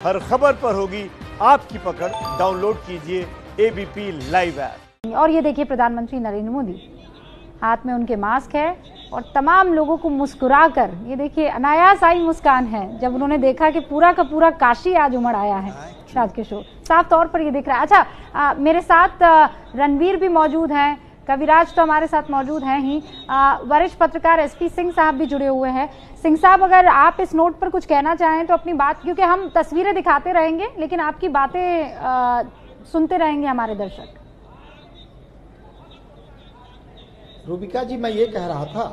हर खबर पर होगी आपकी पकड़। डाउनलोड कीजिए एबीपी लाइव ऐप। और ये देखिए प्रधानमंत्री नरेंद्र मोदी, हाथ में उनके मास्क है और तमाम लोगों को मुस्कुराकर, ये देखिए अनायास आई मुस्कान है जब उन्होंने देखा कि पूरा का पूरा काशी आज उमड़ आया है। राजकिशोर साफ तौर पर ये दिख रहा है। अच्छा, मेरे साथ रणवीर भी मौजूद हैं, कविराज तो हमारे साथ मौजूद हैं ही, वरिष्ठ पत्रकार एसपी सिंह साहब भी जुड़े हुए हैं। सिंह साहब, अगर आप इस नोट पर कुछ कहना चाहें तो अपनी बात, क्योंकि हम तस्वीरें दिखाते रहेंगे लेकिन आपकी बातें सुनते रहेंगे हमारे दर्शक। रूबिका जी, मैं ये कह रहा था,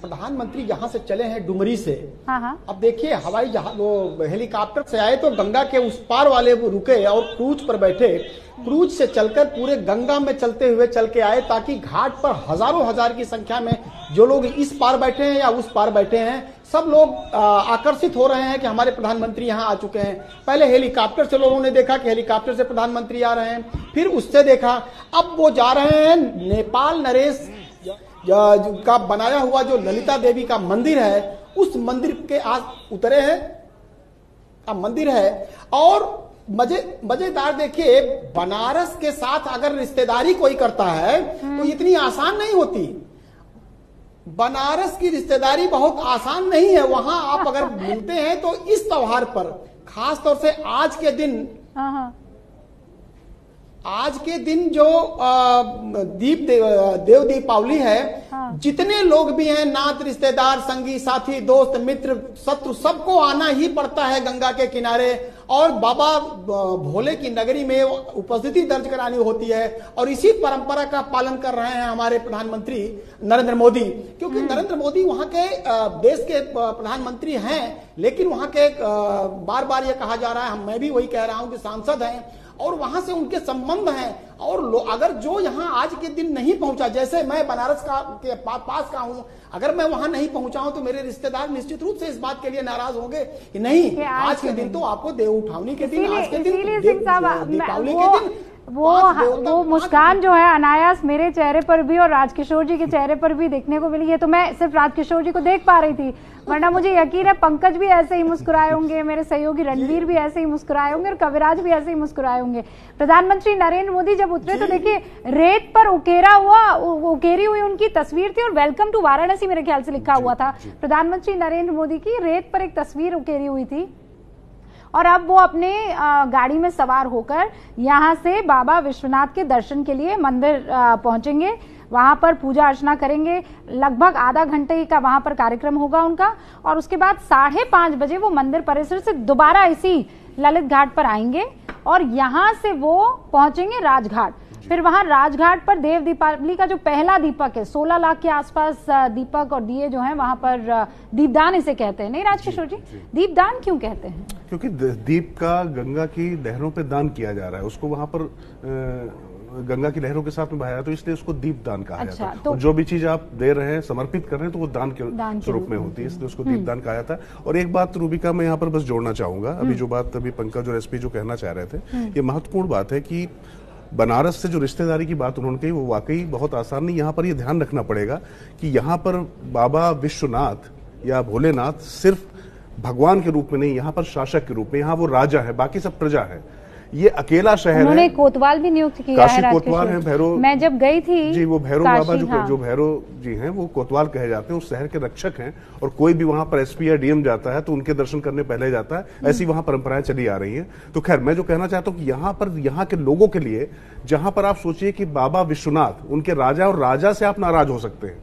प्रधानमंत्री यहाँ से चले हैं डुमरी से। हाँ। अब देखिए हवाई जहाज, वो हेलीकॉप्टर से आए तो गंगा के उस पार वाले वो रुके और क्रूज पर बैठे। क्रूज से चलकर पूरे गंगा में चलते हुए चल के आए, ताकि घाट पर हजारों हजार की संख्या में जो लोग इस पार बैठे हैं या उस पार बैठे हैं, सब लोग आकर्षित हो रहे हैं कि हमारे प्रधानमंत्री यहाँ आ चुके हैं। पहले हेलीकॉप्टर से लोगों ने देखा कि हेलीकॉप्टर से प्रधानमंत्री आ रहे हैं, फिर उससे देखा, अब वो जा रहे हैं नेपाल नरेश का बनाया हुआ जो ललिता देवी का मंदिर है, उस मंदिर के आज उतरे हैं का मंदिर है। और मजेदार देखिए, बनारस के साथ अगर रिश्तेदारी कोई करता है तो इतनी आसान नहीं होती। बनारस की रिश्तेदारी बहुत आसान नहीं है। वहां आप अगर मिलते हैं तो इस त्योहार पर, खास तौर से आज के दिन जो देव दीपावली है, जितने लोग भी हैं, नात रिश्तेदार, संगी साथी, दोस्त मित्र, शत्रु, सबको आना ही पड़ता है गंगा के किनारे और बाबा भोले की नगरी में उपस्थिति दर्ज करानी होती है। और इसी परंपरा का पालन कर रहे हैं हमारे प्रधानमंत्री नरेंद्र मोदी, क्योंकि नरेंद्र मोदी वहां के देश के प्रधानमंत्री हैं, लेकिन वहां के बार बार ये कहा जा रहा है, मैं भी वही कह रहा हूं कि सांसद हैं और वहां से उनके संबंध हैं। और अगर जो यहाँ आज के दिन नहीं पहुंचा, जैसे मैं बनारस के पास का हूं, अगर मैं वहां नहीं पहुंचा हूं तो मेरे रिश्तेदार निश्चित रूप से इस बात के लिए नाराज होंगे कि नहीं, आज के दिन तो आपको देव उठावनी के दिन, आज के दिन दीपावली के दिन वो मुस्कान जो है अनायास मेरे चेहरे पर भी और राजकिशोर जी के चेहरे पर भी देखने को मिली है। तो मैं सिर्फ राजकिशोर जी को देख पा रही थी, वरना मुझे यकीन है पंकज भी ऐसे ही मुस्कुराए होंगे, मेरे सहयोगी रणवीर भी ऐसे ही मुस्कुराए होंगे और कविराज भी ऐसे ही मुस्कुराए होंगे। प्रधानमंत्री नरेंद्र मोदी जब उतरे तो देखिए रेत पर उकेरी हुई उनकी तस्वीर थी और वेलकम टू वाराणसी मेरे ख्याल से लिखा हुआ था। प्रधानमंत्री नरेंद्र मोदी की रेत पर एक तस्वीर उकेरी हुई थी और अब वो अपने गाड़ी में सवार होकर यहाँ से बाबा विश्वनाथ के दर्शन के लिए मंदिर पहुंचेंगे। वहां पर पूजा अर्चना करेंगे, लगभग आधा घंटे का वहां पर कार्यक्रम होगा उनका और उसके बाद 5:30 बजे वो मंदिर परिसर से दोबारा इसी ललित घाट पर आएंगे और यहाँ से वो पहुंचेंगे राजघाट। फिर वहां राजघाट पर देव दीपावली का जो पहला दीपक है, 16 लाख के आसपास दीपक और दिए जो हैं वहां पर दीपदान इसे कहते हैं, नहीं राजकिशोर जी? दीपदान क्यों कहते हैं? क्योंकि दीप का गंगा की लहरों पे दान किया जा रहा है, उसको वहां पर गंगा की लहरों के साथ में बहाया, तो इसलिए उसको दीपदान कहा जाता है। तो जो भी चीज आप दे रहे हैं, समर्पित कर रहे हैं, तो वो दान के स्वरूप में होती है, इसलिए उसको दीपदान कहा जाता है। और एक बात रूबिका मैं यहाँ पर बस जोड़ना चाहूंगा, अभी जो बात अभी पंकज और एसपी जो कहना चाह रहे थे, ये महत्वपूर्ण बात है कि बनारस से जो रिश्तेदारी की बात उन्होंने कही वो वाकई बहुत आसान नहीं। यहाँ पर ये ध्यान रखना पड़ेगा कि यहाँ पर बाबा विश्वनाथ या भोलेनाथ सिर्फ भगवान के रूप में नहीं, यहाँ पर शासक के रूप में, यहाँ वो राजा है, बाकी सब प्रजा है। ये अकेला शहर है। उन्होंने कोतवाल भी नियुक्त किया है। काशी कोतवाल है, भैरव, मैं जब गई थी जी, वो भैरव बाबा जो भैरव जी हैं वो कोतवाल कहे जाते हैं, उस शहर के रक्षक हैं। और कोई भी वहां पर एसपी या डीएम जाता है तो उनके दर्शन करने पहले जाता है, ऐसी वहां परंपराएं चली आ रही हैं। तो खैर, मैं जो कहना चाहता हूं कि यहाँ पर यहाँ के लोगों के लिए, जहां पर आप सोचिए कि बाबा विश्वनाथ उनके राजा, और राजा से आप नाराज हो सकते हैं।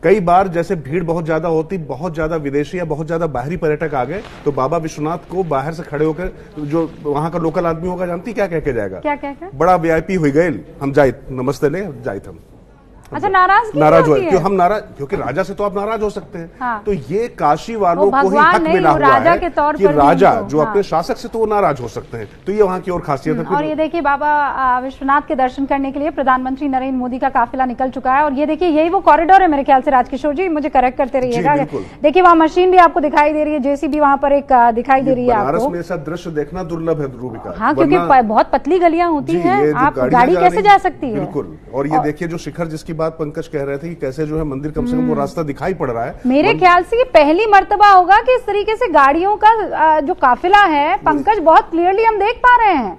कई बार जैसे भीड़ बहुत ज्यादा होती, बहुत ज्यादा विदेशी या बहुत ज्यादा बाहरी पर्यटक आ गए, तो बाबा विश्वनाथ को बाहर से खड़े होकर जो वहां का लोकल आदमी होगा, जानती क्या कह के जाएगा? क्या? बड़ा वीआईपी हुई गए, हम जाइत नमस्ते ले जाइत हम। अच्छा, नाराज हो, क्यों हम नाराज? क्योंकि राजा से तो आप नाराज हो सकते हैं। हाँ। तो ये काशी वालों को ही हक मिला हुआ है कि राजा जो अपने शासक से तो वो नाराज हो सकते हैं। तो ये वहाँ की और खासियत है। और ये देखिए बाबा विश्वनाथ के दर्शन करने के लिए प्रधानमंत्री नरेंद्र मोदी का काफिला निकल चुका है और ये देखिए यही वो कॉरिडोर है मेरे ख्याल से, राजकिशोर जी मुझे करेक्ट करते रहिएगा। देखिए वहाँ मशीन भी आपको दिखाई दे रही है, जेसीबी वहाँ पर एक दिखाई दे रही है आपको। बनारस में ऐसा दृश्य देखना दुर्लभ है रूबिका। हाँ, क्योंकि बहुत पतली गलियां होती हैं, आप गाड़ी कैसे जा सकती है? बिल्कुल। और ये देखिए जो शिखर जिसकी बात पंकज कह रहे थे कि कैसे जो है मंदिर कम से कम वो रास्ता दिखाई पड़ रहा है। मेरे ख्याल से ये पहली मर्तबा होगा कि इस तरीके से गाड़ियों का जो काफिला है पंकज बहुत क्लियरली हम देख पा रहे हैं।